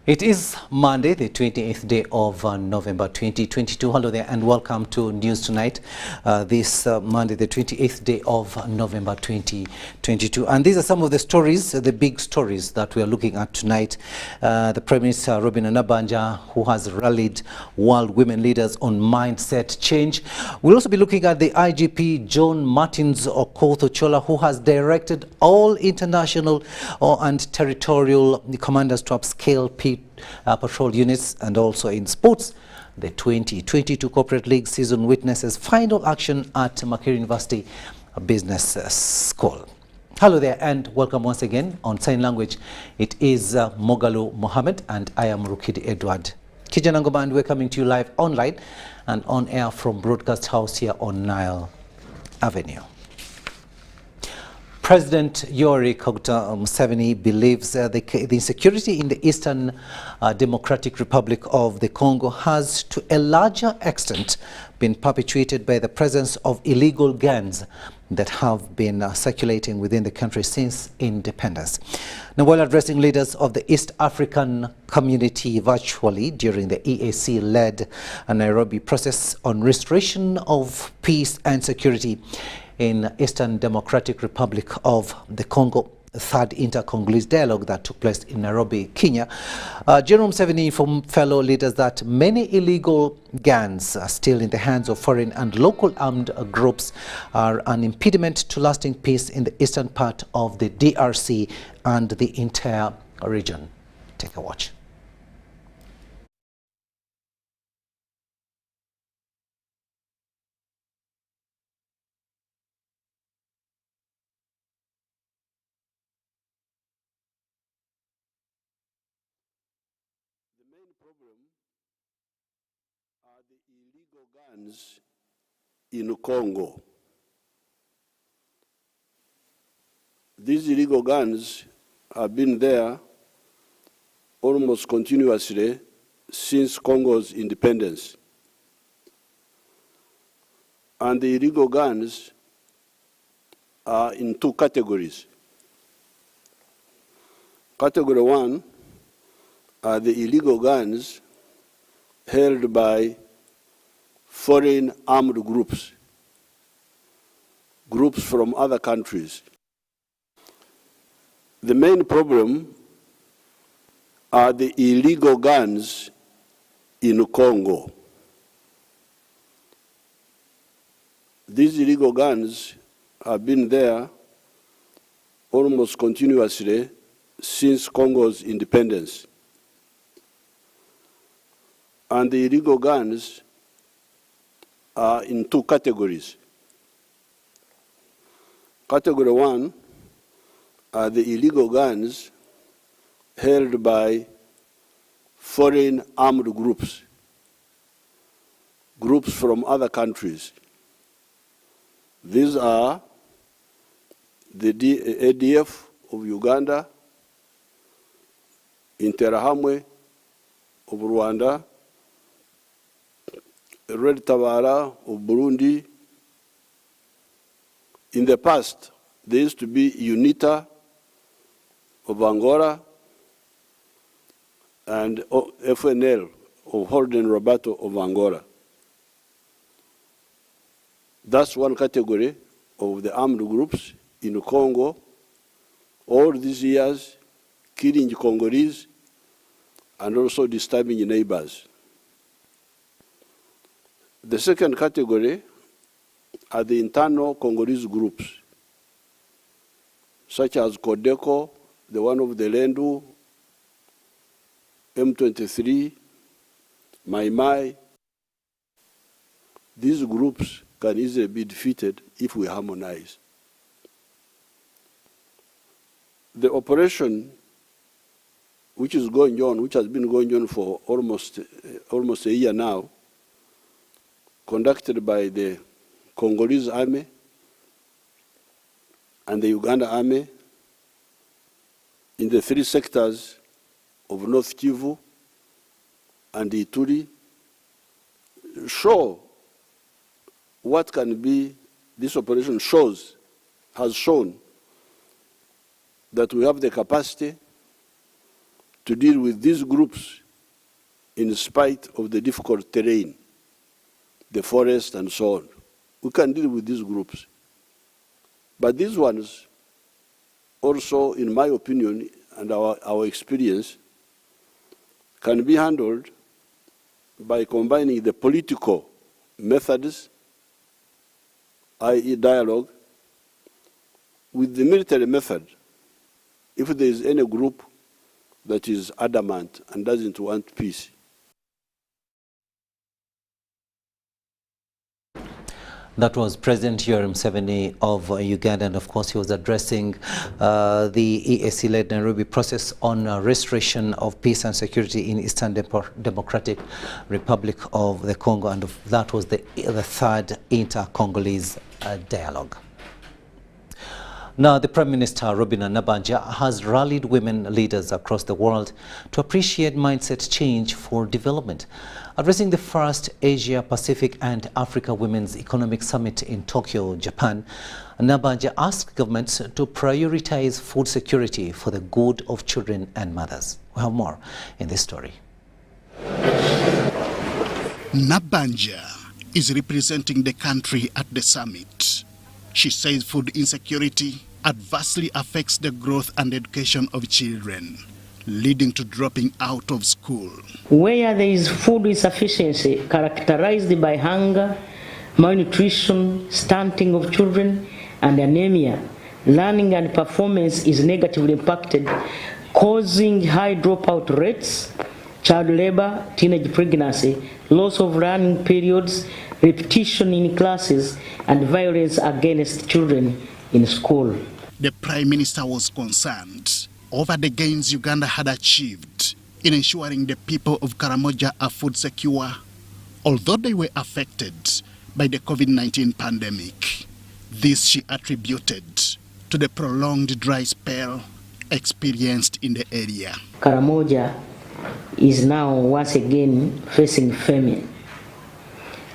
It is Monday, the 28th day of November 2022. Hello there and welcome to News Tonight. This Monday, the 28th day of November 2022. And these are some of the stories, the big stories that we are looking at tonight. The Prime Minister, Robin Anabanja, who has rallied world women leaders on mindset change. We'll also be looking at the IGP, John Martins Okoth-Ochola, who has directed all international and territorial commanders to upscale patrol units. And also in sports, the 2022 Corporate League season witnesses final action at Makerere University Business School. Hello there and welcome once again. On sign language, it is Mogalu Mohammed and I am Rukidi Edward Kijanangoma, and we're coming to you live online and on air from Broadcast House here on Nile Avenue. President Yoweri Museveni believes the insecurity in the Eastern Democratic Republic of the Congo has to a larger extent been perpetuated by the presence of illegal gangs that have been circulating within the country since independence. Now, while addressing leaders of the East African community virtually during the EAC-led Nairobi process on restoration of peace and security in Eastern Democratic Republic of the Congo, the third inter-Congolese dialogue that took place in Nairobi, Kenya, General Museveni informed fellow leaders that many illegal gangs are still in the hands of foreign and local armed groups are an impediment to lasting peace in the eastern part of the DRC and the entire region. Take a watch. The main problem are the illegal guns in Congo. These illegal guns have been there almost continuously since Congo's independence. And the illegal guns are in two categories. Category one are the illegal guns held by foreign armed groups, groups from other countries. The main problem are the illegal guns in Congo. These illegal guns have been there almost continuously since Congo's independence. And the illegal guns are in two categories. Category one are the illegal guns held by foreign armed groups, groups from other countries. These are the ADF of Uganda, Interahamwe of Rwanda, Red Tabara of Burundi. In the past, there used to be UNITA of Angola and FNL of Holden Roberto of Angola. That's one category of the armed groups in Congo. All these years, killing Congolese and also disturbing neighbors. The second category are the internal Congolese groups, such as Codeco, the one of the Lendu, M23, Mai Mai. These groups can easily be defeated if we harmonize. The operation which is going on, which has been going on for almost a year now, conducted by the Congolese army and the Uganda army in the three sectors of North Kivu and Ituri, show what can be, this operation has shown that we have the capacity to to deal with these groups in spite of the difficult terrain, the forest and so on. We can deal with these groups. But these ones also, in my opinion and our experience, can be handled by combining the political methods, i.e. dialogue, with the military method. If there is any group that is adamant and doesn't want peace. That was President Yoweri Museveni of Uganda, and of course he was addressing the EAC-led Nairobi process on restoration of peace and security in Eastern Democratic Republic of the Congo, and that was the third inter-Congolese dialogue. Now, the Prime Minister, Robin Nabanja, has rallied women leaders across the world to appreciate mindset change for development. Addressing the first Asia, Pacific and Africa Women's Economic Summit in Tokyo, Japan, Nabanja asked governments to prioritize food security for the good of children and mothers. We have more in this story. Nabanja is representing the country at the summit. She says food insecurity adversely affects the growth and education of children, leading to dropping out of school. Where there is food insufficiency characterized by hunger, malnutrition, stunting of children, and anemia, learning and performance is negatively impacted, causing high dropout rates, child labor, teenage pregnancy, loss of learning periods, repetition in classes, and violence against children in school. The Prime Minister was concerned over the gains Uganda had achieved in ensuring the people of Karamoja are food secure, although they were affected by the COVID-19 pandemic. This she attributed to the prolonged dry spell experienced in the area. Karamoja is now once again facing famine.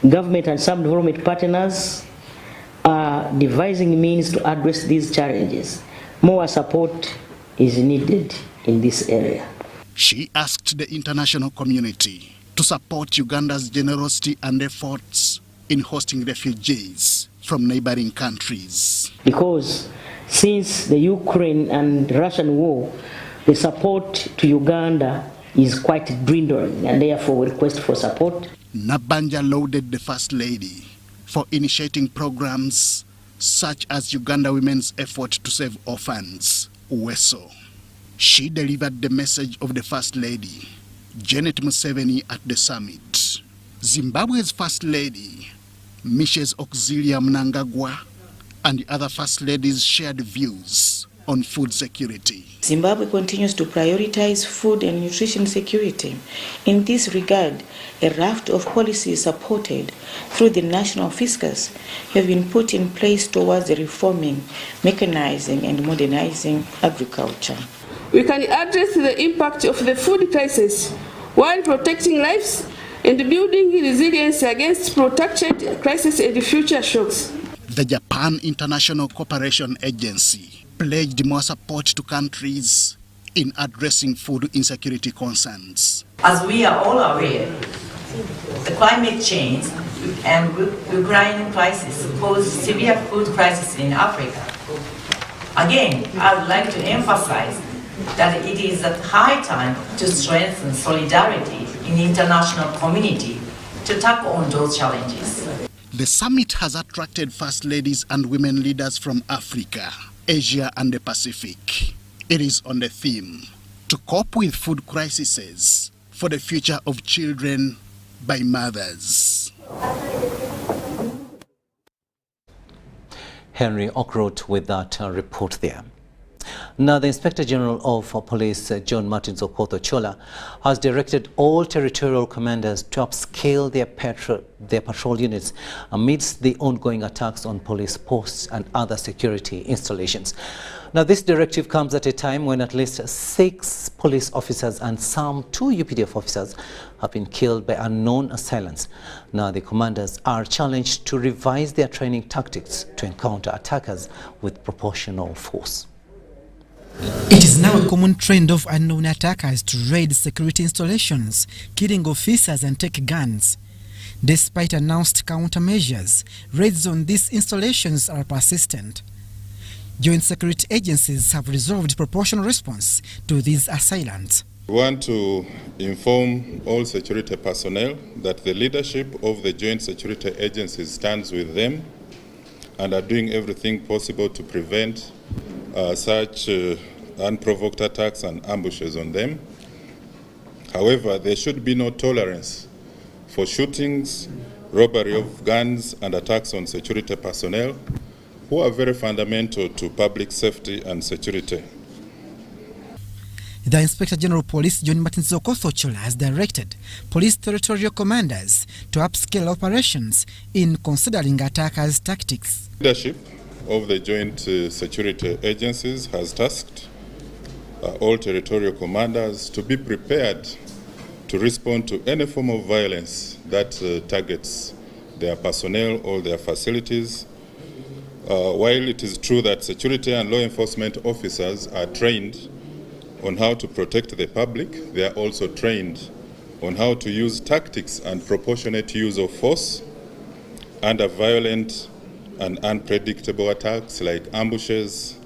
Government and some development partners are devising means to address these challenges. More support is needed in this area. She asked the international community to support Uganda's generosity and efforts in hosting refugees from neighboring countries. Because since the Ukraine and Russian war, the support to Uganda is quite dwindling, and therefore we request for support. Nabanja lauded the First Lady for initiating programs such as Uganda Women's effort to save orphans, UWESO. She delivered the message of the First Lady, Janet Museveni, at the summit. Zimbabwe's First Lady, Mrs. Auxilia Mnangagwa, and the other First Ladies shared views on food security. Zimbabwe continues to prioritize food and nutrition security. In this regard, a raft of policies supported through the national fiscus have been put in place towards reforming, mechanizing, and modernizing agriculture. We can address the impact of the food crisis while protecting lives and building resilience against protracted crisis and future shocks. The Japan International Cooperation Agency pledged more support to countries in addressing food insecurity concerns. As we are all aware, the climate change and Ukraine crisis pose severe food crisis in Africa. Again, I would like to emphasize that it is at high time to strengthen solidarity in the international community to tackle on those challenges. The summit has attracted First Ladies and women leaders from Africa, Asia and the Pacific. It is on the theme to cope with food crises for the future of children by mothers. Henry Okrot with that report there. Now, the Inspector General of Police, John Martin Zokoto Chola, has directed all territorial commanders to upscale their patrol units amidst the ongoing attacks on police posts and other security installations. Now, this directive comes at a time when at least 6 police officers and some 2 UPDF officers have been killed by unknown assailants. Now, the commanders are challenged to revise their training tactics to encounter attackers with proportional force. It is now a common trend of unknown attackers to raid security installations, killing officers and take guns. Despite announced countermeasures, raids on these installations are persistent. Joint security agencies have resolved proportional response to these assailants. We want to inform all security personnel that the leadership of the joint security agencies stands with them and are doing everything possible to prevent such unprovoked attacks and ambushes on them. However, there should be no tolerance for shootings, robbery of guns, and attacks on security personnel who are very fundamental to public safety and security. The Inspector General of Police, John Martin Zokothochola, has directed police territorial commanders to upscale operations in considering attackers' tactics. Leadership of the joint security agencies has tasked all territorial commanders to be prepared to respond to any form of violence that targets their personnel or their facilities. While it is true that security and law enforcement officers are trained on how to protect the public, they are also trained on how to use tactics and proportionate use of force under violent and unpredictable attacks like ambushes.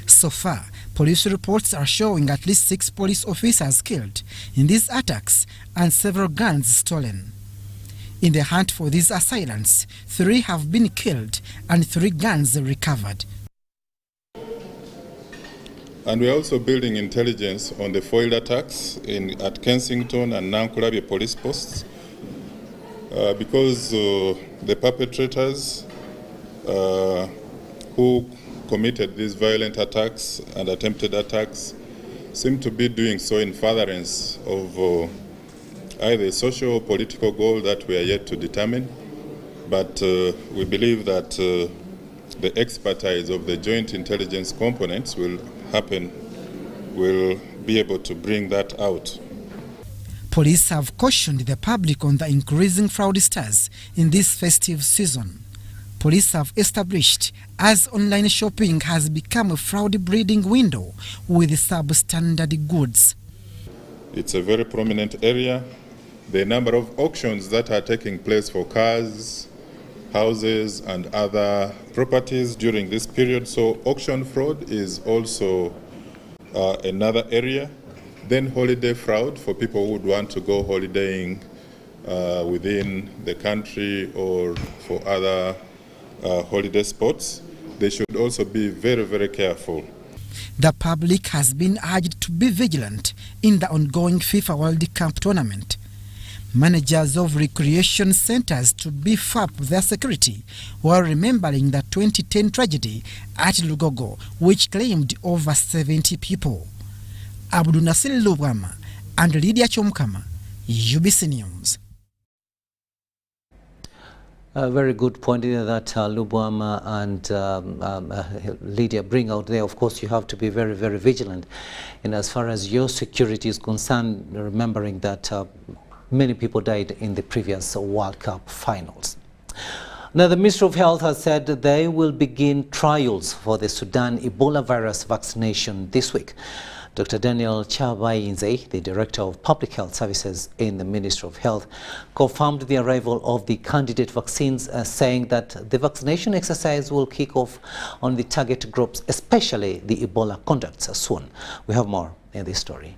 So far, police reports are showing at least 6 police officers killed in these attacks and several guns stolen. In the hunt for these assailants, 3 have been killed and 3 guns recovered. And we're also building intelligence on the foiled attacks at Kensington and Nankulabye police posts because the perpetrators who committed these violent attacks and attempted attacks seem to be doing so in furtherance of either a social or political goal that we are yet to determine. But we believe that the expertise of the joint intelligence components will be able to bring that out. Police have cautioned the public on the increasing fraudsters in this festive season. Police have established as online shopping has become a fraud breeding window with substandard goods. It's a very prominent area. The number of auctions that are taking place for cars, houses, and other properties during this period. So auction fraud is also another area. Then holiday fraud for people who would want to go holidaying within the country or for other holiday spots. They should also be very, very careful. The public has been urged to be vigilant in the ongoing FIFA World Cup tournament. Managers of recreation centers to beef up their security while remembering the 2010 tragedy at Lugogo, which claimed over 70 people. Abdul Nasir Lubwama and Lydia Chomkama, UBC News. A very good point that Lubwama and Lydia bring out there. Of course, you have to be very, very vigilant. And as far as your security is concerned, remembering that many people died in the previous World Cup finals. Now, the Ministry of Health has said that they will begin trials for the Sudan Ebola virus vaccination this week. Dr. Daniel Chabayinze, the Director of Public Health Services in the Ministry of Health, confirmed the arrival of the candidate vaccines, saying that the vaccination exercise will kick off on the target groups, especially the Ebola contacts, soon. We have more in this story.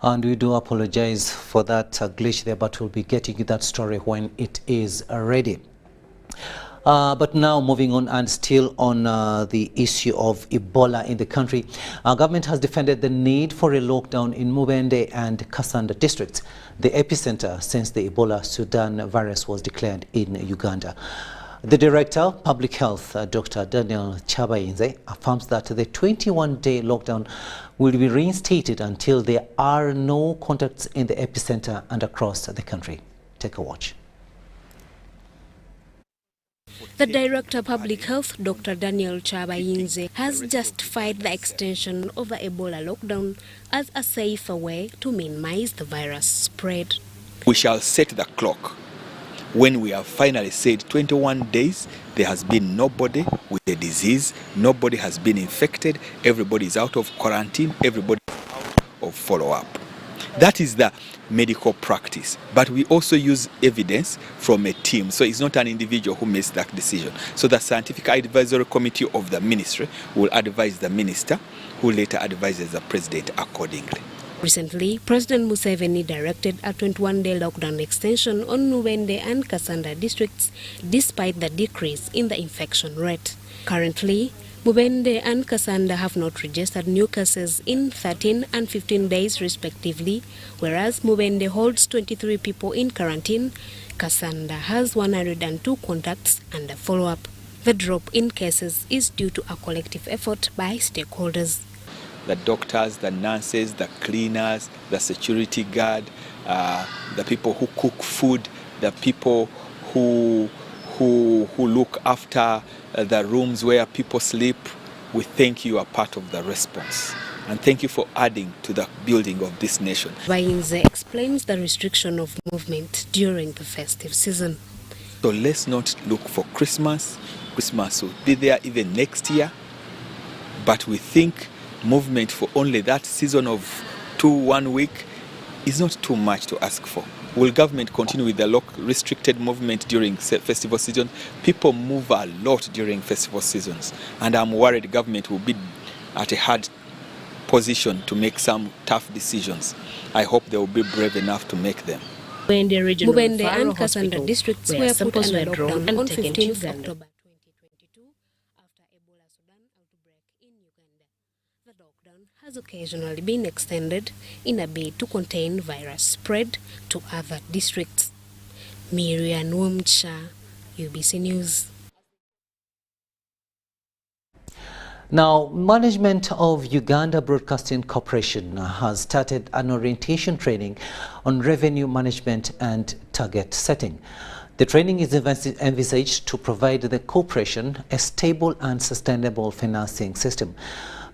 And we do apologize for that glitch there, but we'll be getting you that story when it is ready. But now moving on, and still on the issue of Ebola in the country, our government has defended the need for a lockdown in Mubende and Kasanda districts, the epicenter since the Ebola Sudan virus was declared in Uganda. The Director of Public Health, Dr. Daniel Chabayinze, affirms that the 21-day lockdown will be reinstated until there are no contacts in the epicenter and across the country. Take a watch. The Director of Public Health, Dr. Daniel Chabayinze, has justified the extension of the Ebola lockdown as a safer way to minimize the virus spread. We shall set the clock when we have finally said 21 days, there has been nobody with the disease, nobody has been infected, everybody is out of quarantine, everybody is out of follow-up. That is the medical practice, but we also use evidence from a team, so it's not an individual who makes that decision. So the Scientific Advisory Committee of the Ministry will advise the Minister, who later advises the President accordingly. Recently, President Museveni directed a 21-day lockdown extension on Mubende and Kasanda districts despite the decrease in the infection rate. Currently, Mubende and Kasanda have not registered new cases in 13 and 15 days respectively, whereas Mubende holds 23 people in quarantine, Kasanda has 102 contacts under follow-up. The drop in cases is due to a collective effort by stakeholders. The doctors, the nurses, the cleaners, the security guard, the people who cook food, the people who look after the rooms where people sleep. We thank you are part of the response. And thank you for adding to the building of this nation. Chabayinze explains the restriction of movement during the festive season. So let's not look for Christmas. Christmas will be there even next year. But we think movement for only that season of 1 week is not too much to ask for. Will government continue with the restricted movement during festival season? People move a lot during festival seasons, and I'm worried government will be at a hard position to make some tough decisions. I hope they will be brave enough to make them. Mubende and Kasanda districts were put under lockdown on 15th October 2022 after Ebola Sudan outbreak in Uganda. The lockdown has occasionally been extended in a bid to contain virus spread to other districts. Miriam Wumcha, UBC News. Now, management of Uganda Broadcasting Corporation has started an orientation training on revenue management and target setting. The training is envisaged to provide the corporation a stable and sustainable financing system.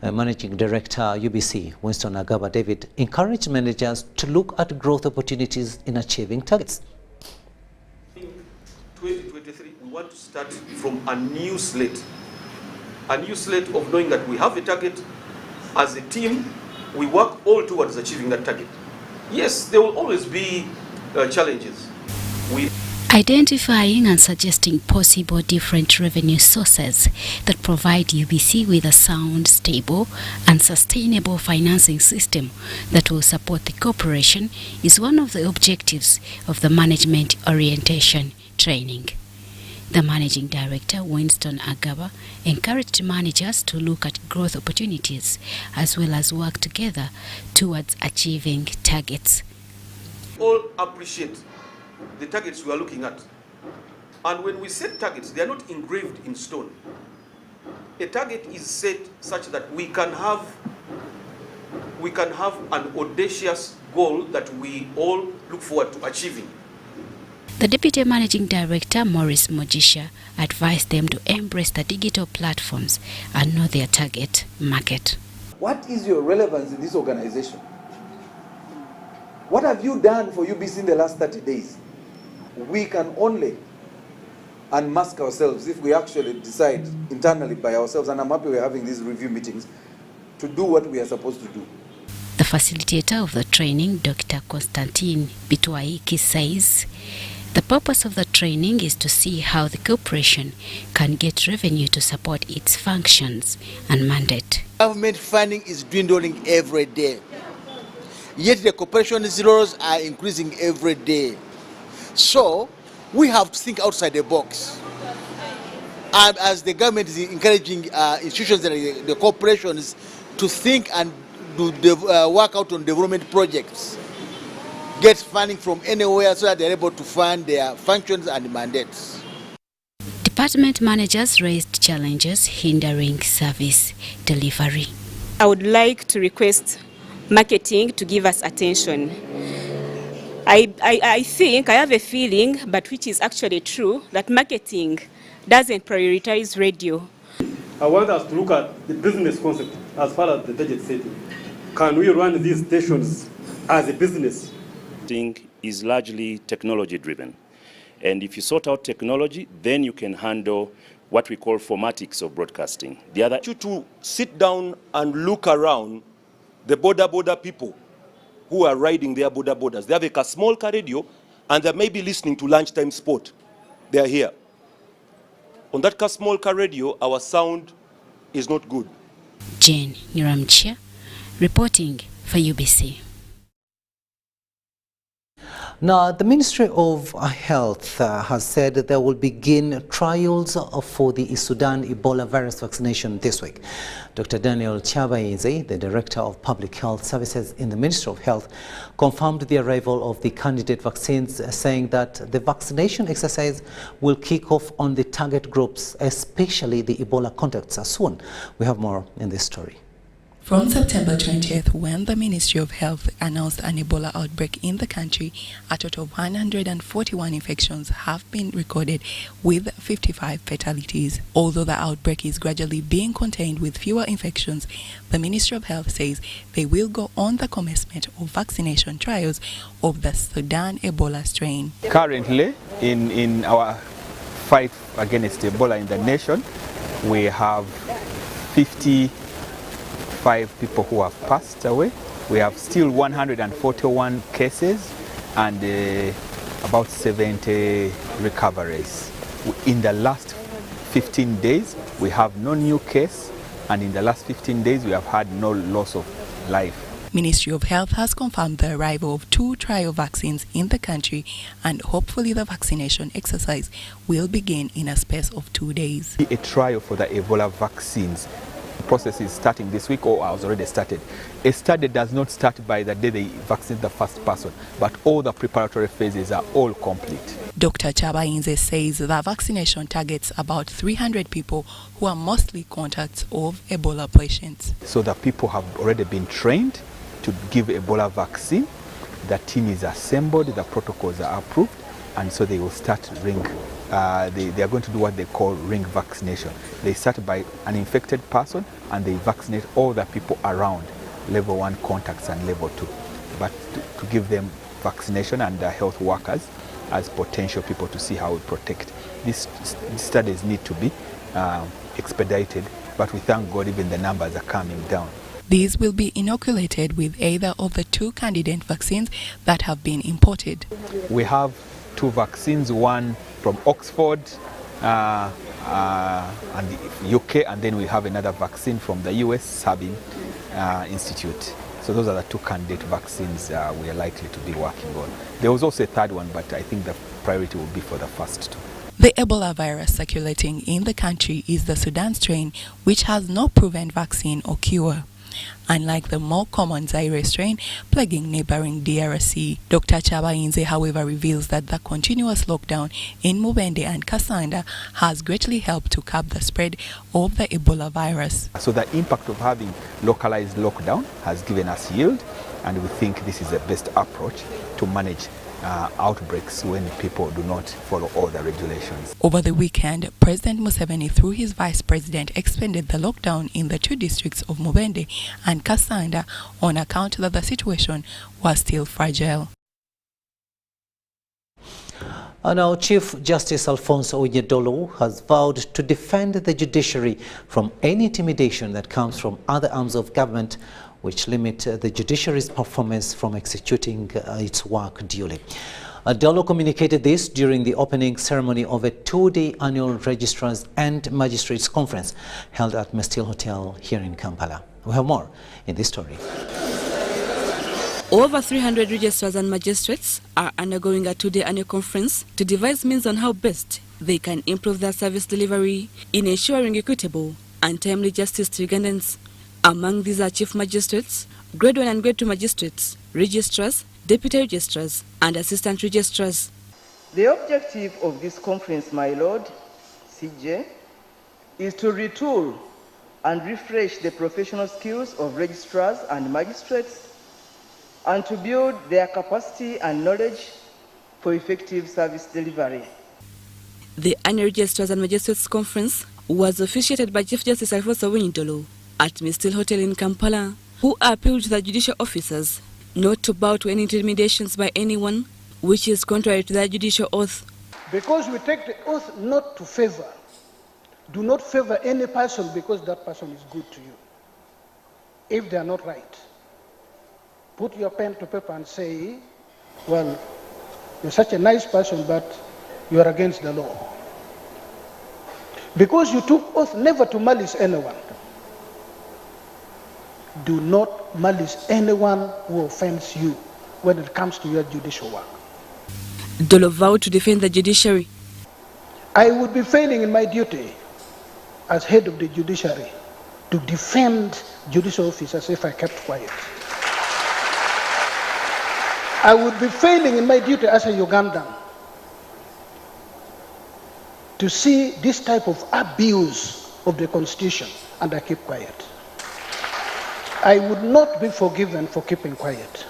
Managing Director UBC, Winston Agaba David, encouraged managers to look at growth opportunities in achieving targets. In 2023, we want to start from a new slate of knowing that we have a target. As a team, we work all towards achieving that target. Yes, there will always be challenges. Identifying and suggesting possible different revenue sources that provide UBC with a sound, stable and sustainable financing system that will support the corporation is one of the objectives of the management orientation training. The Managing Director, Winston Agaba, encouraged managers to look at growth opportunities as well as work together towards achieving targets. All appreciate the targets we are looking at. And when we set targets, they are not engraved in stone. A target is set such that we can have an audacious goal that we all look forward to achieving. The Deputy Managing Director, Maurice Mojisha, advised them to embrace the digital platforms and know their target market. What is your relevance in this organization? What have you done for UBC in the last 30 days? We can only unmask ourselves if we actually decide internally by ourselves, and I'm happy we're having these review meetings, to do what we are supposed to do. The facilitator of the training, Dr. Constantine Bitwaiki, says the purpose of the training is to see how the corporation can get revenue to support its functions and mandate. Government funding is dwindling every day. yet the corporation's roles are increasing every day. So we have to think outside the box. And as the government is encouraging institutions and the corporations to think and do work out on development projects, get funding from anywhere so that they're able to fund their functions and mandates. Department managers raised challenges hindering service delivery. I would like to request marketing to give us attention. I think, I have a feeling, but which is actually true, that marketing doesn't prioritize radio. I want us to look at the business concept as far as the budget setting. Can we run these stations as a business? Is largely technology driven. And if you sort out technology, then you can handle what we call formatics of broadcasting. The other to sit down and look around the Boda people who are riding their Bodas. They have a small car radio and they may be listening to lunchtime sport. They are here. On that small car radio, our sound is not good. Jane Niramchia, reporting for UBC. Now, the Ministry of Health has said that they will begin trials for the Sudan Ebola virus vaccination this week. Dr. Daniel Chabainze, the Director of Public Health Services in the Ministry of Health, confirmed the arrival of the candidate vaccines, saying that the vaccination exercise will kick off on the target groups, especially the Ebola contacts, soon. We have more in this story. From September 20th, when the Ministry of Health announced an Ebola outbreak in the country, a total of 141 infections have been recorded with 55 fatalities. Although the outbreak is gradually being contained with fewer infections, the Ministry of Health says they will go on the commencement of vaccination trials of the Sudan Ebola strain. Currently, in our fight against Ebola in the nation, we have 55 people who have passed away. We have still 141 cases and about 70 recoveries. In the last 15 days, we have no new case, and in the last 15 days, we have had no loss of life. Ministry of Health has confirmed the arrival of 2 trial vaccines in the country, and hopefully the vaccination exercise will begin in a space of 2 days. A trial for the Ebola vaccines. The process is starting this week, or has already started. A study does not start by the day they vaccinate the first person, but all the preparatory phases are all complete. Dr. Chabainze says the vaccination targets about 300 people who are mostly contacts of Ebola patients. So the people have already been trained to give Ebola vaccine. The team is assembled, the protocols are approved, and so they will start ring. They are going to do what they call ring vaccination. They start by an infected person and they vaccinate all the people around, level 1 contacts and level 2. But to give them vaccination and the health workers as potential people to see how we protect. These studies need to be expedited, but we thank God even the numbers are coming down. These will be inoculated with either of the 2 candidate vaccines that have been imported. We have 2 vaccines, one from Oxford and the UK, and then we have another vaccine from the US Sabin Institute. So those are the 2 candidate vaccines we are likely to be working on. There was also a 3rd one, but I think the priority will be for the first 2. The Ebola virus circulating in the country is the Sudan strain, which has no proven vaccine or cure. Unlike the more common Zaire strain plaguing neighboring DRC. Dr. Chabainze, however, reveals that the continuous lockdown in Mubende and Kasanda has greatly helped to curb the spread of the Ebola virus. So the impact of having localized lockdown has given us yield, and we think this is the best approach to manage outbreaks when people do not follow all the regulations. Over the weekend, President Museveni, through his vice president, extended the lockdown in the 2 districts of Mubende and Kasanda on account that the situation was still fragile. Now, Chief Justice Alfonso Onyedolo has vowed to defend the judiciary from any intimidation that comes from other arms of government which limit the judiciary's performance from executing its work duly. Dolo communicated this during the opening ceremony of a 2-day annual Registrars and Magistrates Conference held at Mestil Hotel here in Kampala. We have more in this story. Over 300 registrars and magistrates are undergoing a 2-day annual conference to devise means on how best they can improve their service delivery in ensuring equitable and timely justice to Ugandans. Among these are chief magistrates, grade 1 and grade 2 magistrates, registrars, deputy registrars, and assistant registrars. The objective of this conference, my Lord, CJ, is to retool and refresh the professional skills of registrars and magistrates and to build their capacity and knowledge for effective service delivery. The annual Registrars and Magistrates Conference was officiated by Chief Justice Alfonso Winyidolo at Mistil Hotel in Kampala, who appealed to the judicial officers not to bow to any intimidations by anyone, which is contrary to the judicial oath. Because we take the oath not to favor. Do not favor any person because that person is good to you, if they are not right. Put your pen to paper and say, well, you're such a nice person, but you are against the law. Because you took oath never to malice anyone. Do not malice anyone who offends you when it comes to your judicial work. Dolo vowed to defend the judiciary. I would be failing in my duty as head of the judiciary to defend judicial officers if I kept quiet. I would be failing in my duty as a Ugandan to see this type of abuse of the Constitution and I keep quiet. I would not be forgiven for keeping quiet.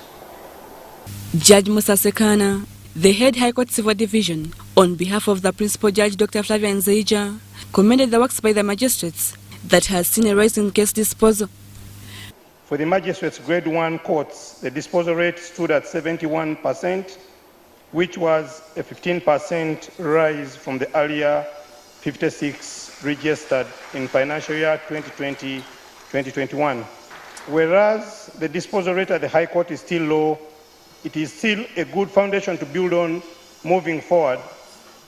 Judge Musa Sekana, the head High Court Civil Division, on behalf of the Principal Judge Dr. Flavia Nzeija, commended the works by the magistrates that has seen a rise in case disposal. For the magistrates' grade 1 courts, the disposal rate stood at 71%, which was a 15% rise from the earlier 56 registered in financial year 2020-2021. Whereas the disposal rate at the High Court is still low, it is still a good foundation to build on moving forward,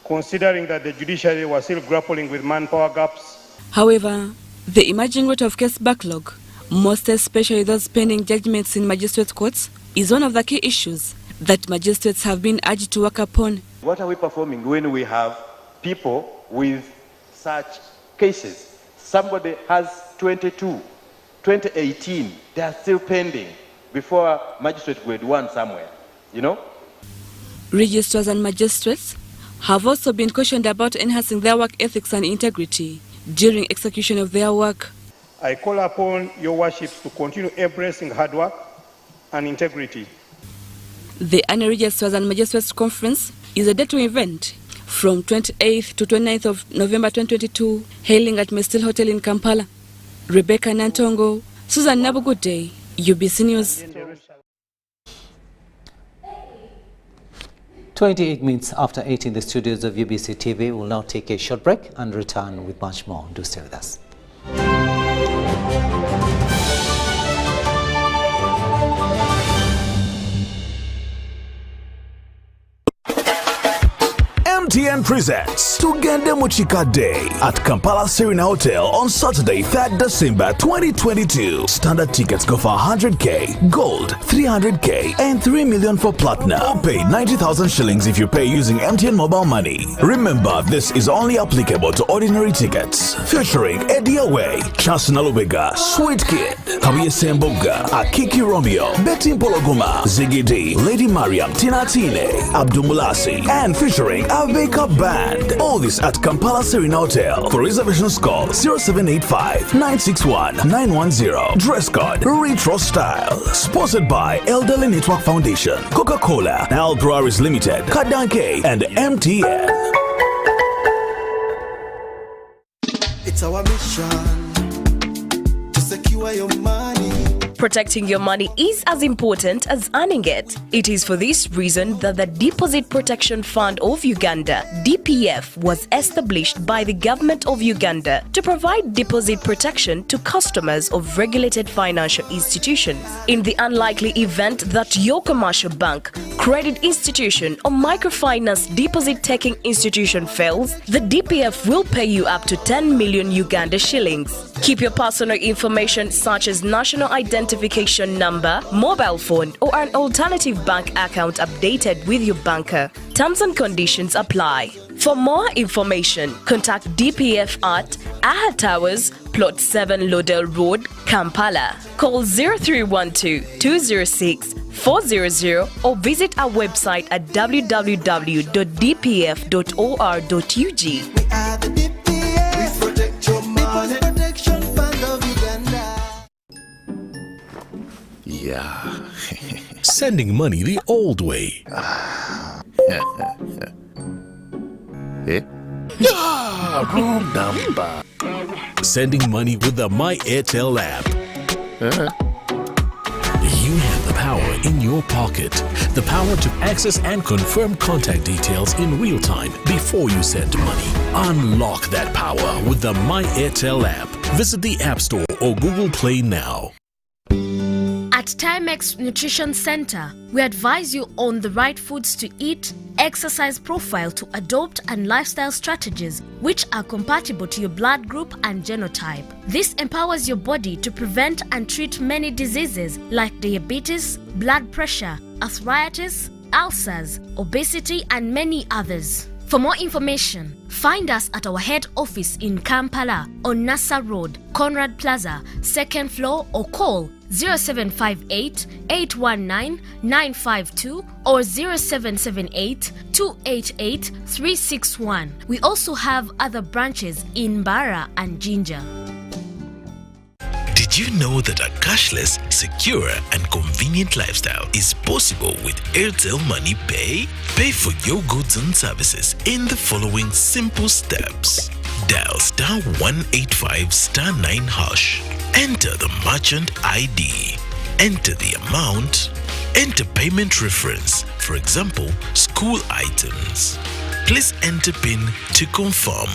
considering that the judiciary was still grappling with manpower gaps. However, the emerging rate of case backlog, most especially those pending judgments in magistrate courts, is one of the key issues that magistrates have been urged to work upon. What are we performing when we have people with such cases? Somebody has 22, 2018, they are still pending before magistrate grade 1 somewhere, you know? Registrars and magistrates have also been cautioned about enhancing their work ethics and integrity during execution of their work. I call upon your worships to continue embracing hard work and integrity. The annual Registrars and Magistrates Conference is a day-to event from 28th to 29th of November 2022, hailing at Mistil Hotel in Kampala. Rebecca Nantongo, Susan Nabu, good day, UBC News. 28 minutes after 8 in the studios of UBC TV. We'll now take a short break and return with much more. Do stay with us. MTN presents Tugende Muchika Day at Kampala Serena Hotel on Saturday, 3rd December 2022. Standard tickets go for 100k, gold 300k, and 3 million for platinum. Pay 90,000 shillings if you pay using MTN mobile money. Remember, this is only applicable to ordinary tickets. Featuring Eddie Away, Chance Nalubega, Sweet Kid, Kawiye Semboga, Akiki Romeo, Betty Pologoma, Ziggy D, Lady Mariam, Tina Tine, Abdumulasi, and featuring Aveka Band. All this at Kampala Serena Hotel. For reservations, call 0785-961-910. Dress code Retro Style. Sponsored by Elderly Network Foundation, Coca-Cola, Al Breweries Limited, Kadanke, and MTN. It's our mission to secure your money. Protecting your money is as important as earning it. It is for this reason that the Deposit Protection Fund of Uganda, DPF, was established by the government of Uganda to provide deposit protection to customers of regulated financial institutions. In the unlikely event that your commercial bank, credit institution or microfinance deposit-taking institution fails, the DPF will pay you up to 10 million Uganda shillings. Keep your personal information such as national identification number, mobile phone, or an alternative bank account updated with your banker. Terms and conditions apply. For more information, contact DPF at Aha Towers, Plot 7 Lodell Road, Kampala. Call 0312-206-400 or visit our website at www.dpf.or.ug. Yeah, sending money the old way. Eh? Wrong number. Sending money with the My Airtel app. You have the power in your pocket. The power to access and confirm contact details in real time before you send money. Unlock that power with the My Airtel app. Visit the App Store or Google Play now. At Timex Nutrition Center, we advise you on the right foods to eat, exercise profile to adopt, and lifestyle strategies which are compatible to your blood group and genotype. This empowers your body to prevent and treat many diseases like diabetes, blood pressure, arthritis, ulcers, obesity, and many others. For more information, find us at our head office in Kampala on Nassa Road, Conrad Plaza, 2nd floor, or call 0758 819 952 or 0778 288 361. We also have other branches in Bara and Jinja. Did you know that a cashless, secure, and convenient lifestyle is possible with Airtel Money Pay? Pay for your goods and services in the following simple steps. Dial *185*9#. Enter the merchant ID. Enter the amount. Enter payment reference, for example, school items. Please enter PIN to confirm.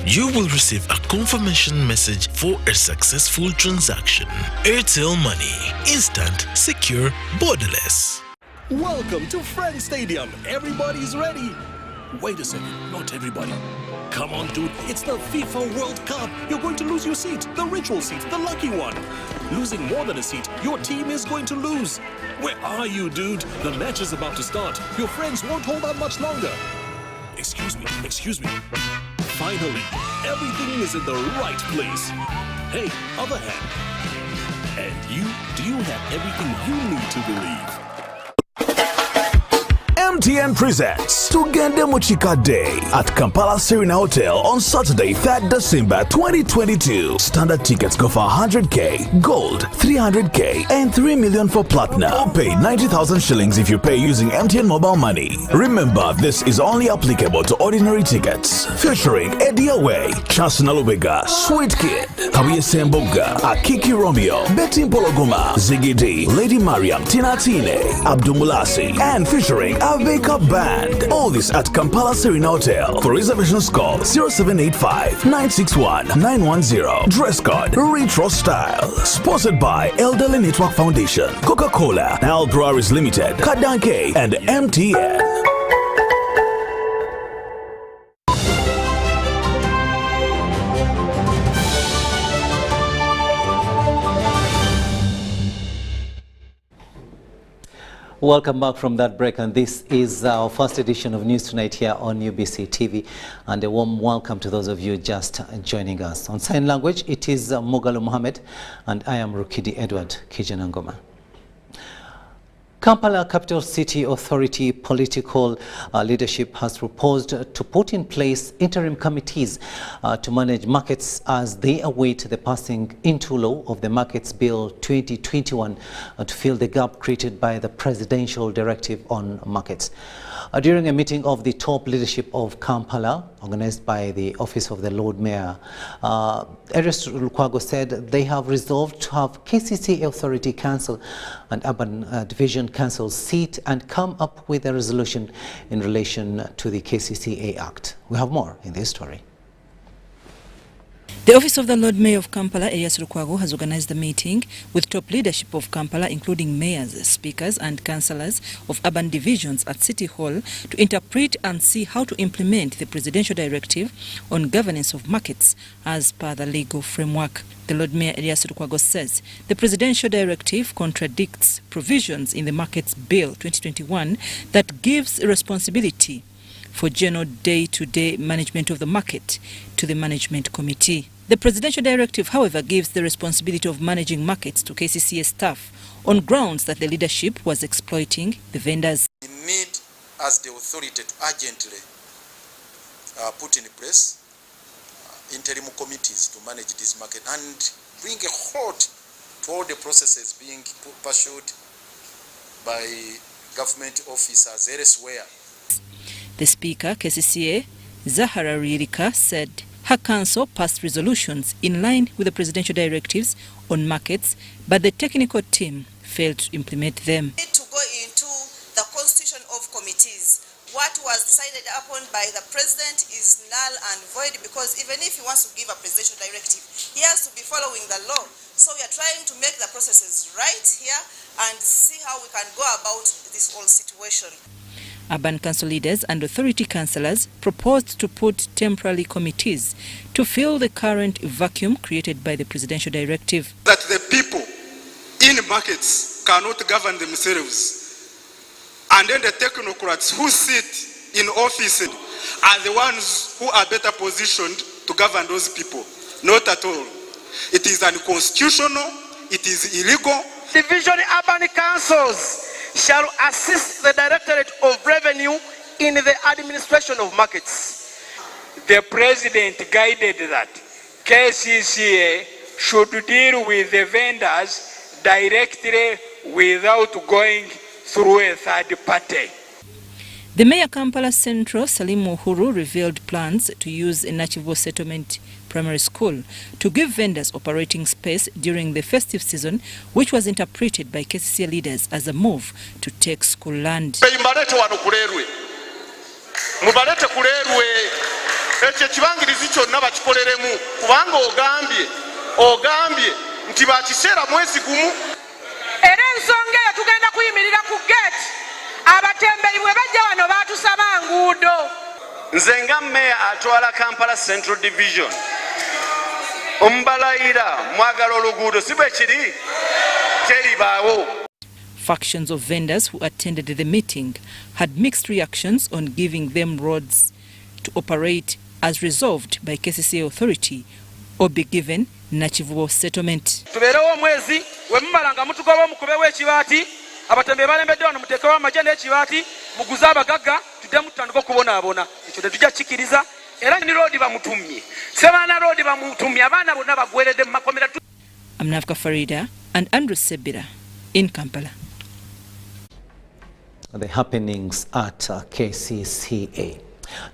You will receive a confirmation message for a successful transaction. Airtel Money. Instant, secure, borderless. Welcome to Friends Stadium. Everybody's ready. Wait a second, not everybody. Come on, dude, it's the FIFA World Cup. You're going to lose your seat, the ritual seat, the lucky one. Losing more than a seat, your team is going to lose. Where are you, dude? The match is about to start. Your friends won't hold out much longer. Excuse me. Finally, everything is in the right place. Hey, other hand. And you, do you have everything you need to believe? MTN presents Tugende Muchika Day at Kampala Serena Hotel on Saturday, 3rd December 2022. Standard tickets go for 100k, gold 300k, and 3 million for platinum. Or pay 90,000 shillings if you pay using MTN mobile money. Remember, this is only applicable to ordinary tickets. Featuring Eddie Away, Chancellor Lubega, Sweet Kid, Kawiye Semboga, Akiki Romeo, Betty Pologoma, Ziggy D, Lady Mariam, Tina Tine, Abdumulasi, and featuring Vega Band. All this at Kampala Serena Hotel. For reservations, call 0785-961-910. Dress code Retro Style. Sponsored by Elderly Network Foundation, Coca-Cola, Al Breweries Limited, Kadanke, and MTN. Welcome back from that break, and this is our first edition of News Tonight here on UBC TV, and a warm welcome to those of you just joining us. On sign language, it is Mogalo Mohammed, and I am Rukidi Edward Kijanangoma. Kampala Capital City Authority political leadership has proposed to put in place interim committees to manage markets as they await the passing into law of the Markets Bill 2021 to fill the gap created by the presidential directive on markets. During a meeting of the top leadership of Kampala, organized by the Office of the Lord Mayor, Ernest Lukwago said they have resolved to have KCCA Authority Council and Urban Division Council sit and come up with a resolution in relation to the KCCA Act. We have more in this story. The Office of the Lord Mayor of Kampala, Elias Lukwago, has organized a meeting with top leadership of Kampala, including mayors, speakers and councillors of urban divisions at City Hall to interpret and see how to implement the presidential directive on governance of markets as per the legal framework. The Lord Mayor Elias Lukwago says the presidential directive contradicts provisions in the Markets Bill 2021 that gives responsibility for general day-to-day management of the market to the management committee. The presidential directive, however, gives the responsibility of managing markets to KCCA staff on grounds that the leadership was exploiting the vendors. We need, as the authority, to urgently put in place interim committees to manage this market and bring a halt to all the processes being pursued by government officers elsewhere. The Speaker, KCCA, Zahara Ririka, said her council passed resolutions in line with the presidential directives on markets, but the technical team failed to implement them. We need to go into the constitution of committees. What was decided upon by the president is null and void, because even if he wants to give a presidential directive, he has to be following the law. So we are trying to make the processes right here and see how we can go about this whole situation. Urban council leaders and authority councillors proposed to put temporary committees to fill the current vacuum created by the presidential directive. That the people in markets cannot govern themselves, and then the technocrats who sit in office are the ones who are better positioned to govern those people. Not at all. It is unconstitutional, it is illegal. Division urban councils shall assist the Directorate of Revenue in the administration of markets. The President guided that KCCA should deal with the vendors directly without going through a third party. The Mayor Kampala Central, Salim Uhuru, revealed plans to use a Nachivo Settlement Primary School to give vendors operating space during the festive season, which was interpreted by KCCA leaders as a move to take school land. Nzenga Mayor atwala Kampala Central Division. Umbalayira mwagala oluguudo sibe kiri teribaawo. Factions of vendors who attended the meeting had mixed reactions on giving them roads to operate as resolved by KCCA authority or be given Nachivuo settlement. Tuberewo mwezi wemmalanga mutugoba mukube w'ekibaati abatembe balembedde wano muteekewo amagye n'ekibaati muguze abagagga tudde mutandika okubonaabona ekyo tetujja kikiriza era ni roadi bamutumye sebaana roadi bamutumye abaana bonna bagweredde mu makomera. I'm Navka Farida and Andrew Sebira in Kampala. The happenings at KCCA.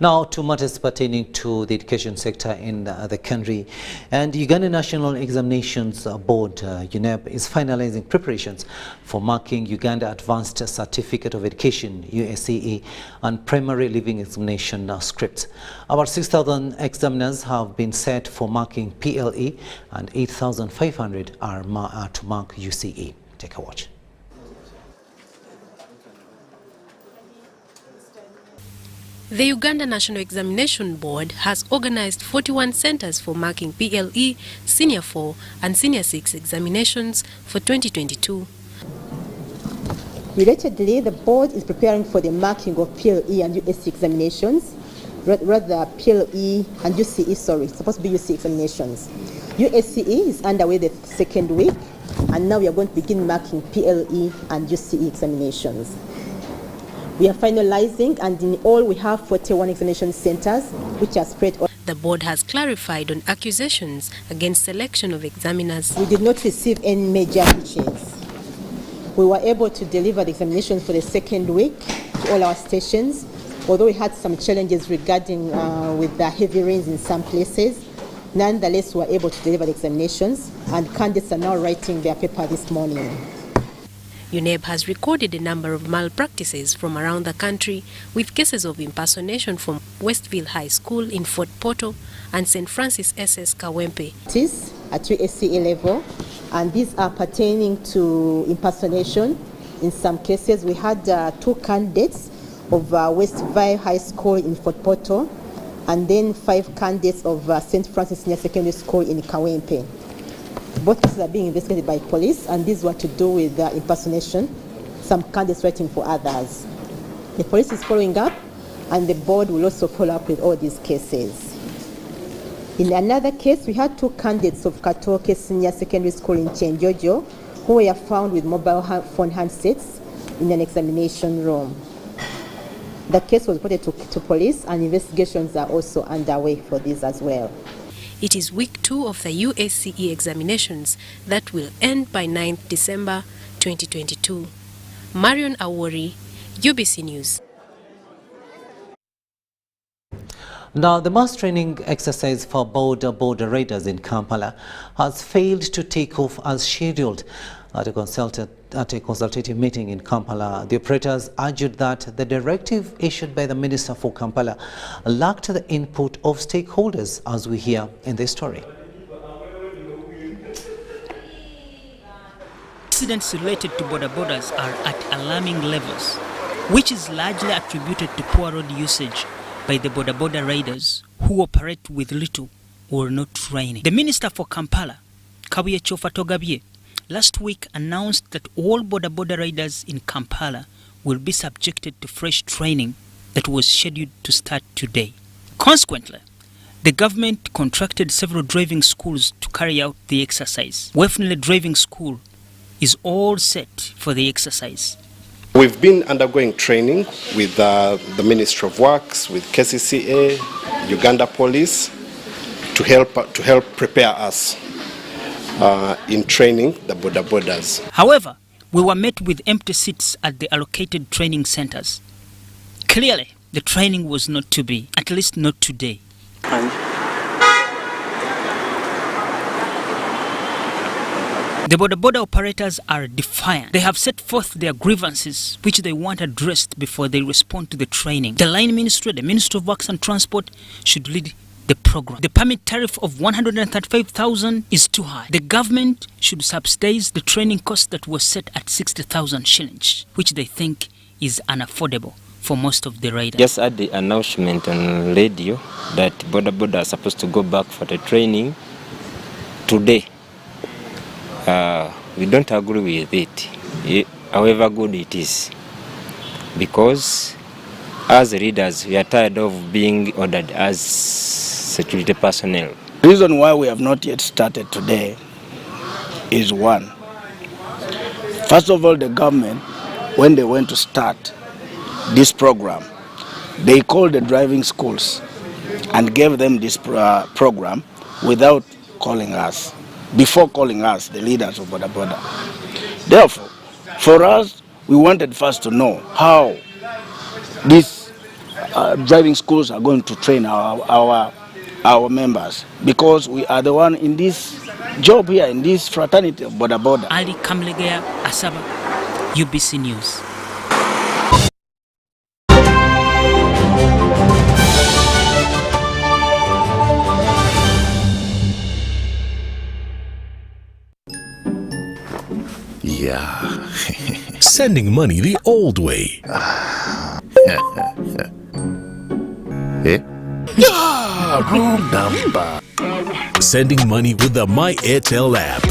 Now to matters pertaining to the education sector in the country, and Uganda National Examinations Board UNEB is finalizing preparations for marking Uganda Advanced Certificate of Education USCE and primary living examination scripts. About 6,000 examiners have been set for marking PLE and 8,500 are to mark UCE. Take a watch. The Uganda National Examination Board has organized 41 centers for marking PLE, Senior 4 and Senior 6 examinations for 2022. Relatedly, the board is preparing for the marking of PLE and USC examinations, rather PLE and UCE, it's supposed to be UCE examinations. USCE is underway the second week, and now we are going to begin marking PLE and UCE examinations. We are finalizing, and in all we have 41 examination centers which are spread. The board has clarified on accusations against selection of examiners. We did not receive any major hitches. We were able to deliver the examinations for the second week to all our stations, although we had some challenges regarding with the heavy rains in some places. Nonetheless, we were able to deliver the examinations, and candidates are now writing their paper this morning. UNEB has recorded a number of malpractices from around the country, with cases of impersonation from Westville High School in Fort Portal and St. Francis SS Kawempe. It is at USCA level, and these are pertaining to impersonation. In some cases, we had 2 candidates of Westville High School in Fort Portal, and then 5 candidates of St. Francis Senior Secondary School in Kawempe. Both cases are being investigated by police, and these were to do with impersonation, some candidates writing for others. The police is following up, and the board will also follow up with all these cases. In another case, we had 2 candidates of Katoke Senior Secondary School in Chenjojo who were found with mobile phone handsets in an examination room. The case was reported to police, and investigations are also underway for this as well. It is week 2 of the USCE examinations that will end by 9th December 2022. Marion Awori, UBC News. Now, the mass training exercise for Boda raiders in Kampala has failed to take off as scheduled. At a consultative meeting in Kampala, the operators argued that the directive issued by the Minister for Kampala lacked the input of stakeholders, as we hear in this story. Incidents related to bodas are at alarming levels, which is largely attributed to poor road usage by the boda riders who operate with little or no training. The Minister for Kampala, Kabuye Chofa Togabye, last week announced that all boda riders in Kampala will be subjected to fresh training that was scheduled to start today. Consequently, the government contracted several driving schools to carry out the exercise. Wefnile Driving School is all set for the exercise. We've been undergoing training with the Ministry of Works, with KCCA, Uganda Police, to help prepare us in training the bodas. However, we were met with empty seats at the allocated training centers. Clearly, the training was not to be, at least not today. The boda operators are defiant. They have set forth their grievances, which they want addressed before they respond to the training. The Line Ministry, the Ministry of Works and Transport should lead the program. The permit tariff of 135,000 is too high. The government should subsidize the training cost that was set at 60,000 shillings, which they think is unaffordable for most of the riders. Just at the announcement on radio that boda are supposed to go back for the training today. We don't agree with it, however good it is, because as readers we are tired of being ordered as security personnel. The reason why we have not yet started today is one. First of all, the government, when they went to start this program, they called the driving schools and gave them this program without calling us. Before calling us, the leaders of Boda. Therefore, for us, we wanted first to know how these driving schools are going to train our members, because we are the one in this job here, in this fraternity of Boda. Ali Kamlegea, Asaba, UBC News. Yeah. Sending money the old way. Eh? Wrong number. Sending money with the My Airtel app.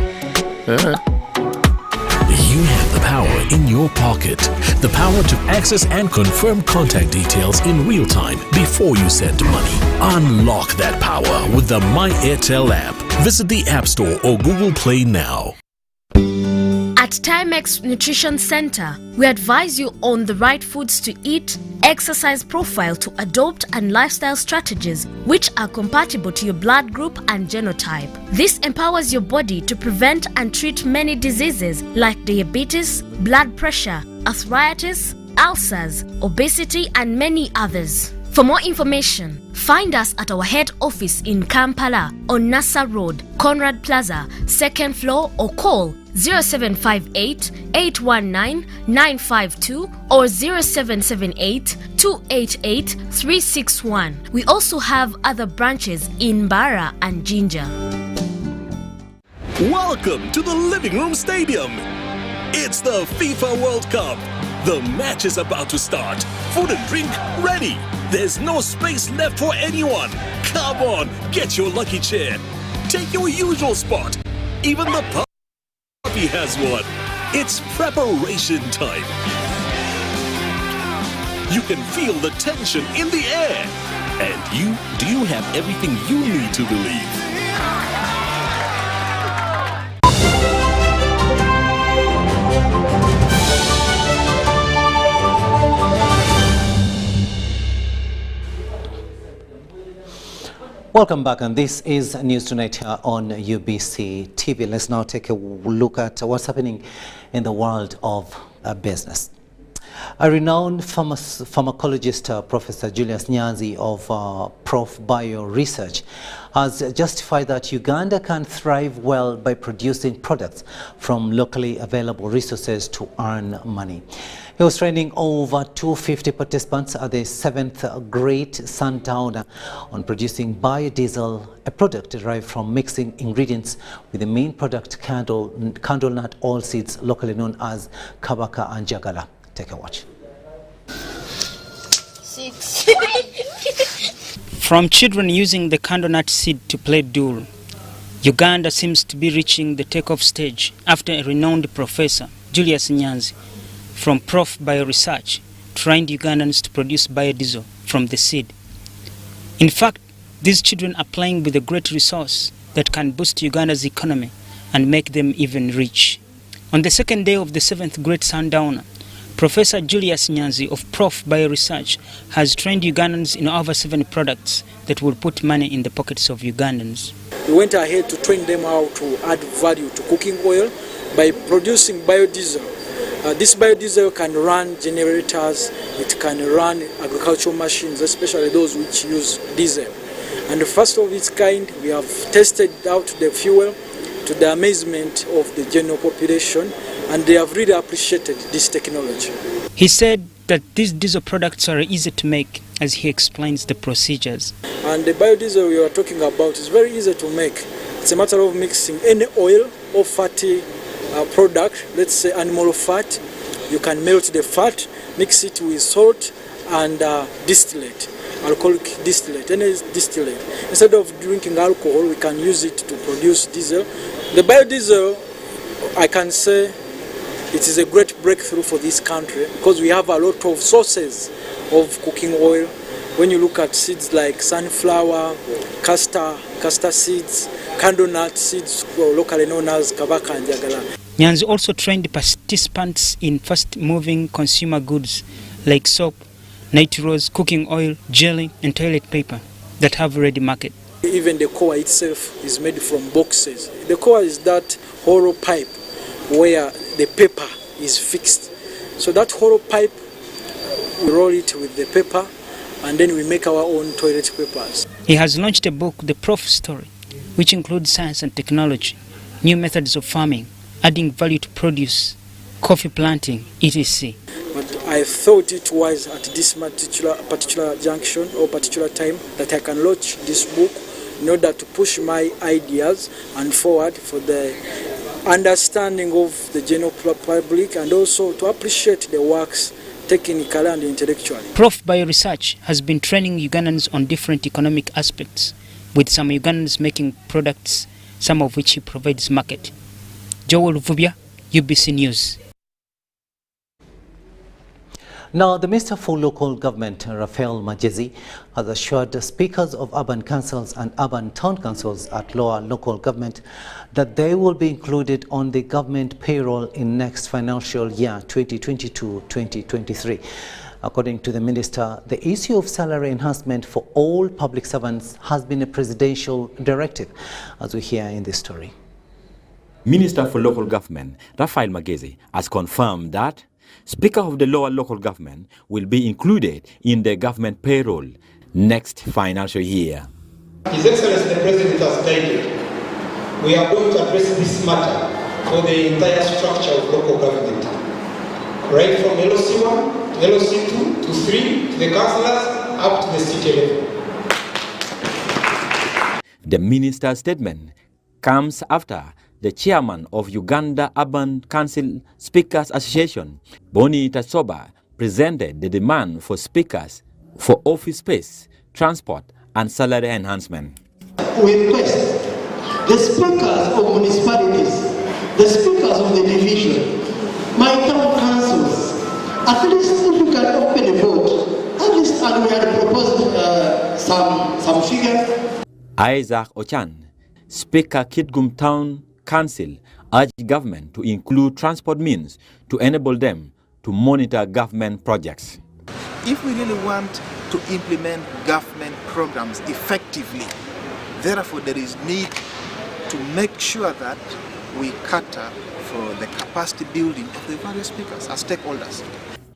You have the power in your pocket. The power to access and confirm contact details in real time before you send money. Unlock that power with the My Airtel app. Visit the App Store or Google Play now. At Timex Nutrition Center, we advise you on the right foods to eat, exercise profile to adopt, and lifestyle strategies which are compatible to your blood group and genotype. This empowers your body to prevent and treat many diseases like diabetes, blood pressure, arthritis, ulcers, obesity, and many others. For more information, find us at our head office in Kampala on Nassa Road, Conrad Plaza, 2nd floor, or call 0758 819 952 or 0778 288 361. We also have other branches in Bara and Jinja. Welcome to the Living Room Stadium. It's the FIFA World Cup. The match is about to start. Food and drink ready. There's no space left for anyone. Come on, get your lucky chair. Take your usual spot. Even the puppy has one. It's preparation time. You can feel the tension in the air. And you have everything you need to believe. Welcome back, and this is News Tonight here on UBC TV. Let's now take a look at what's happening in the world of business. A renowned pharmacologist, Professor Julius Nyanzi of Prof Bio Research, has justified that Uganda can thrive well by producing products from locally available resources to earn money. He was training over 250 participants at the 7th Great Sundowner on producing biodiesel, a product derived from mixing ingredients with the main product candle nut oilseeds, locally known as kabaka and jagala. Take a watch. From children using the candle nut seed to play duel, Uganda seems to be reaching the takeoff stage after a renowned professor, Julius Nyanzi, from Prof Bio Research, trained Ugandans to produce biodiesel from the seed. In fact, these children are playing with a great resource that can boost Uganda's economy and make them even rich. On the second day of the 7th Great Sundowner, Professor Julius Nyanzi of Prof Bio Research has trained Ugandans in over 7 products that will put money in the pockets of Ugandans. We went ahead to train them how to add value to cooking oil by producing biodiesel. This biodiesel can run generators, it can run agricultural machines, especially those which use diesel. And first of its kind, we have tested out the fuel to the amazement of the general population, and they have really appreciated this technology. He said that these diesel products are easy to make, as he explains the procedures. And the biodiesel we are talking about is very easy to make. It's a matter of mixing any oil or fatty product, let's say animal fat. You can melt the fat, mix it with salt and distillate, alcoholic distillate, any distillate. Instead of drinking alcohol, we can use it to produce diesel. The biodiesel, I can say, it is a great breakthrough for this country because we have a lot of sources of cooking oil. When you look at seeds like sunflower, castor seeds, candle nut seeds, locally known as kabaka and jagala. Nyanzi also trained participants in fast-moving consumer goods like soap, nitrous, cooking oil, jelly, and toilet paper that have a ready market. Even the core itself is made from boxes. The core is that hollow pipe where the paper is fixed. So that hollow pipe, we roll it with the paper, and then we make our own toilet papers. He has launched a book, The Prof Story, which includes science and technology, new methods of farming, adding value to produce, coffee planting, etc. But I thought it was at this particular junction or particular time that I can launch this book in order to push my ideas and forward for the understanding of the general public and also to appreciate the works technically and intellectually. Prof Bio Research has been training Ugandans on different economic aspects, with some Ugandans making products, some of which he provides market. Joel Vubia, UBC News. Now, the Minister for Local Government, Raphael Magezi, has assured speakers of urban councils and urban town councils at lower local government that they will be included on the government payroll in next financial year 2022-2023. According to the Minister, the issue of salary enhancement for all public servants has been a presidential directive, as we hear in this story. Minister for Local Government, Raphael Magezi, has confirmed that Speaker of the lower local government will be included in the government payroll next financial year. His Excellency the President has guided. We are going to address this matter for the entire structure of local government, right from LOC1 to LOC2 to 3 to the councillors up to the city level. The minister's statement comes after the chairman of Uganda Urban Council Speakers Association, Boni Tasoba, presented the demand for speakers for office space, transport, and salary enhancement. We request the speakers of municipalities, the speakers of the division, my town councils, at least if we can open a vote, at least, and we had proposed some figures. Isaac Ochan, Speaker Kitgum Town Council, urged government to include transport means to enable them to monitor government projects. If we really want to implement government programs effectively, therefore there is need to make sure that we cater for the capacity building of the various speakers as stakeholders.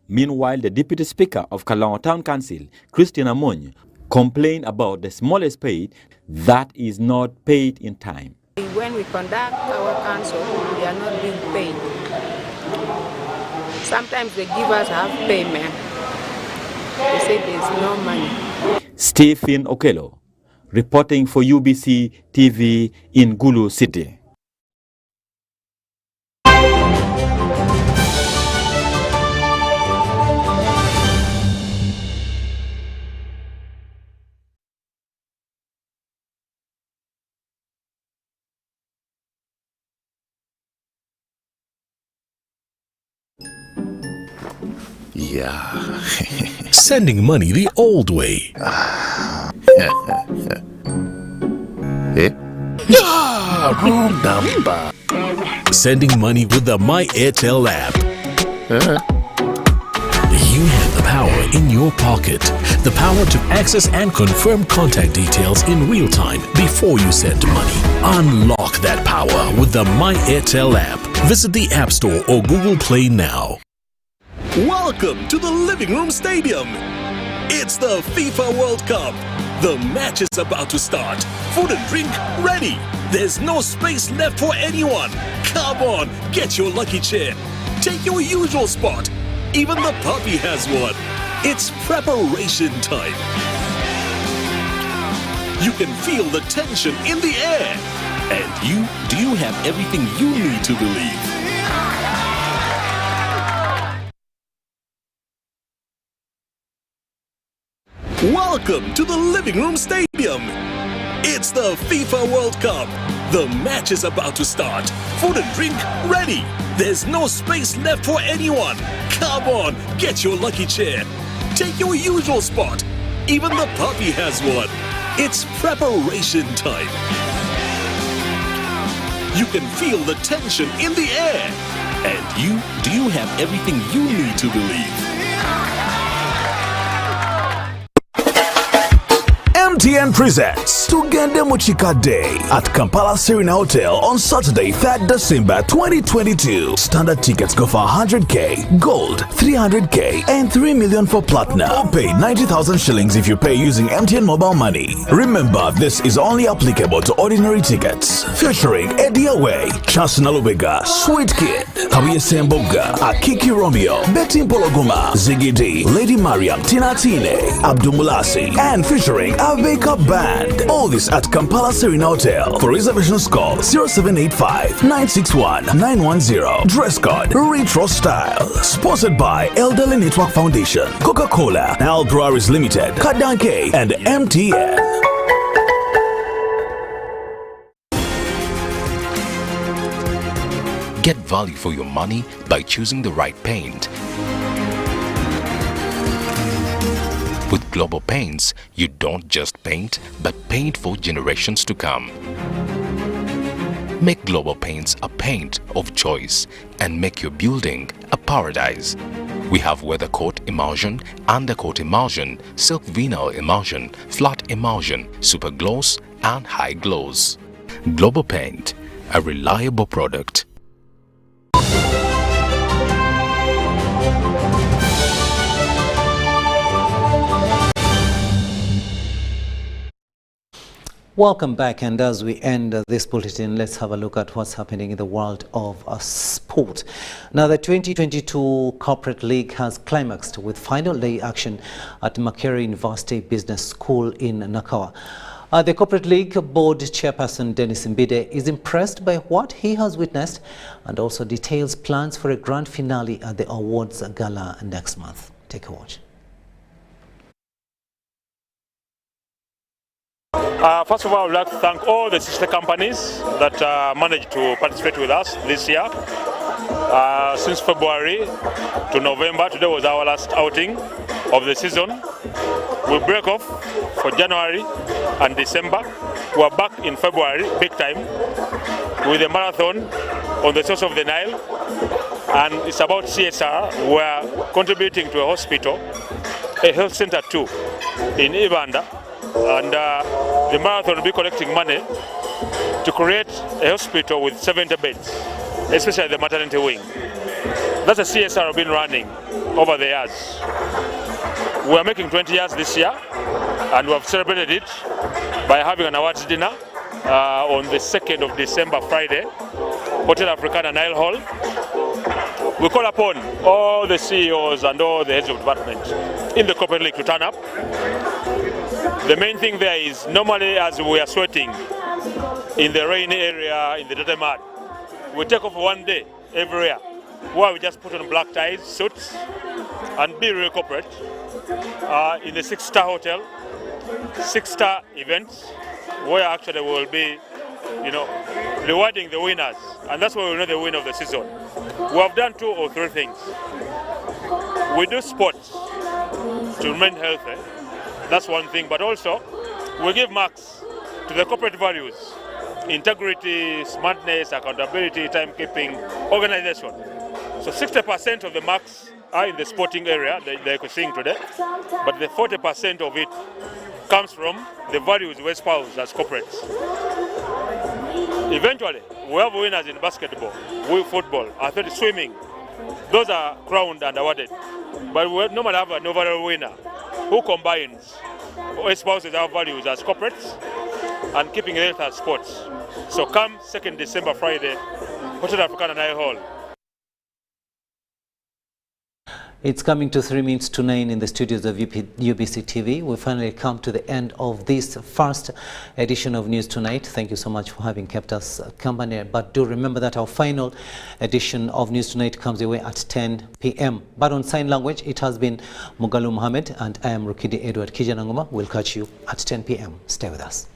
Meanwhile, the Deputy Speaker of Kalongo Town Council, Christian Amon, complained about the smallest paid that is not paid in time. When we conduct our council, we are not being paid. Sometimes they give us half payment. They say there's no money. Stephen Okello, reporting for UBC TV in Gulu City. Yeah. Sending money the old way. Wrong number. Sending money with the My Airtel app. You have the power in your pocket. The power to access and confirm contact details in real time before you send money. Unlock that power with the My Airtel app. Visit the App Store or Google Play now. Welcome to the Living Room Stadium. It's the FIFA World Cup. The match is about to start. Food and drink ready. There's no space left for anyone. Come on, get your lucky chair. Take your usual spot. Even the puppy has one. It's preparation time. You can feel the tension in the air. And do you have everything you need to believe? Welcome to the Living Room Stadium. It's the FIFA World Cup. The match is about to start. Food and drink ready. There's no space left for anyone. Come on, get your lucky chair. Take your usual spot. Even the puppy has one. It's preparation time. You can feel the tension in the air. And do you have everything you need to believe? MTN presents Tugende Muchika Day at Kampala Serena Hotel on Saturday, 3rd December 2022. Standard tickets go for 100k, gold 300k, and 3 million for platinum. Or pay 90,000 shillings if you pay using MTN mobile money. Remember, this is only applicable to ordinary tickets. Featuring Eddie Away, Chance Nalubega, Sweet Kid, Kawiye Semboga, Akiki Romeo, Betty Pologoma, Ziggy D, Lady Mariam, Tina Tine, Abdumulasi, and featuring Wake Up Band. All this at Kampala Serena Hotel. For reservations call 0785-961-910. Dress code Retro Style. Sponsored by Elderly Network Foundation, Coca-Cola, Al Breweries Limited, Kadanke, and MTN. Get value for your money by choosing the right paint. With Global Paints, you don't just paint, but paint for generations to come. Make Global Paints a paint of choice and make your building a paradise. We have weather coat emulsion, undercoat emulsion, silk vinyl emulsion, flat emulsion, super gloss, and high gloss. Global Paint, a reliable product. Welcome back, and as we end this bulletin, let's have a look at what's happening in the world of sport. Now, the 2022 Corporate League has climaxed with final day action at Makerere University Business School in Nakawa. The Corporate League Board Chairperson Dennis Mbide is impressed by what he has witnessed and also details plans for a grand finale at the awards gala next month. Take a watch. First of all, I would like to thank all the sister companies that managed to participate with us this year. Since February to November, today was our last outing of the season. We break off for January and December. We are back in February, big time, with a marathon on the source of the Nile. And it's about CSR. We are contributing to a hospital, a health center too, in Ibanda. And the marathon will be collecting money to create a hospital with 70 beds, especially the maternity wing. That's a CSR we've been running over the years. We are making 20 years this year, and we have celebrated it by having an awards dinner on the 2nd of December, Friday, Hotel Africana, Nile Hall. We call upon all the CEOs and all the heads of department in the Corporate League to turn up. The main thing there is, normally as we are sweating in the rainy area, in the dirty mud, we take off one day every year where we just put on black ties, suits, and be real corporate in the 6-star hotel, 6-star events, where actually we will be, rewarding the winners, and that's why we know the winner of the season. We have done 2 or 3 things. We do sports to remain healthy. That's one thing, but also we give marks to the corporate values: integrity, smartness, accountability, timekeeping, organization. So 60% of the marks are in the sporting area, like we're seeing today, but the 40% of it comes from the values we espouse as corporates. Eventually, we have winners in basketball, football, athletics, swimming. Those are crowned and awarded. But we normally have an overall winner who combines or espouses our values as corporates and keeping health as sports. So come 2nd December, Friday, Hotel Africana, Nile Hall. It's coming to 3 minutes to 9 in the studios of UBC TV. We finally come to the end of this first edition of News Tonight. Thank you so much for having kept us company. But do remember that our final edition of News Tonight comes your way at 10 p.m. But on sign language, it has been Mugalu Mohammed, and I am Rukidi Edward Kijanangoma. We'll catch you at 10 p.m. Stay with us.